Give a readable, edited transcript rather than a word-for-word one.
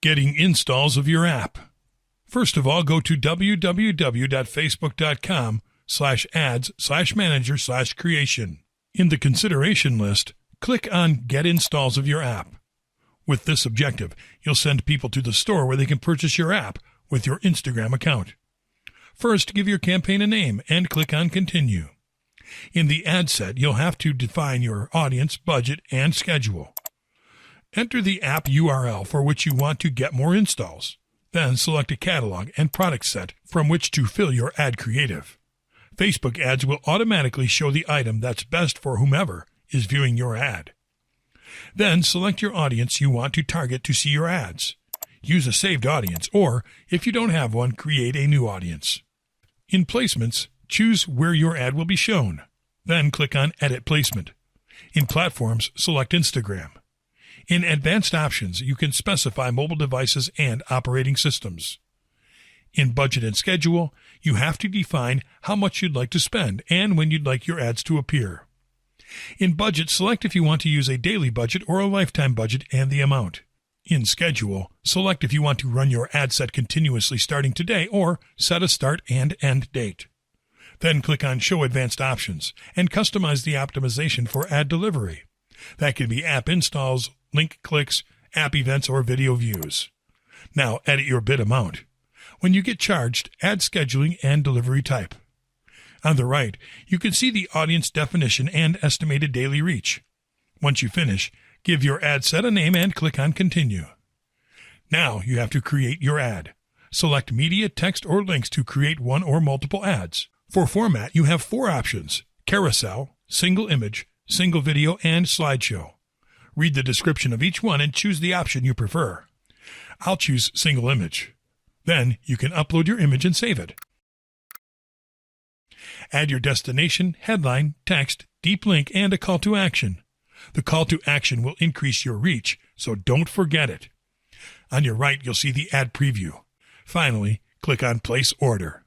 Getting installs of your app. First of all, go to www.facebook.com/ads/manager/creation. In the consideration list, click on Get Installs of Your App. With this objective, you'll send people to the store where they can purchase your app with your Instagram account. First, give your campaign a name and click on Continue. In the ad set, you'll have to define your audience, budget, and schedule. Enter the app URL for which you want to get more installs. Then select a catalog and product set from which to fill your ad creative. Facebook ads will automatically show the item that's best for whomever is viewing your ad. Then select your audience you want to target to see your ads. Use a saved audience, or if you don't have one, create a new audience. In Placements, choose where your ad will be shown. Then click on Edit Placement. In Platforms, select Instagram. In Advanced Options, you can specify mobile devices and operating systems. In Budget and Schedule, you have to define how much you'd like to spend and when you'd like your ads to appear. In Budget, select if you want to use a daily budget or a lifetime budget and the amount. In Schedule, select if you want to run your ad set continuously starting today or set a start and end date. Then click on Show Advanced Options and customize the optimization for ad delivery. That could be app installs, link clicks, app events, or video views. Now edit your bid amount. When you get charged, add scheduling and delivery type. On the right, you can see the audience definition and estimated daily reach. Once you finish, give your ad set a name and click on Continue. Now you have to create your ad. Select media, text, or links to create one or multiple ads. For format, you have 4 options: carousel, single image, single video, and slideshow. Read the description of each one and choose the option you prefer. I'll choose single image. Then you can upload your image and save it. Add your destination, headline, text, deep link, and a call to action. The call to action will increase your reach, so don't forget it. On your right, you'll see the ad preview. Finally, click on Place Order.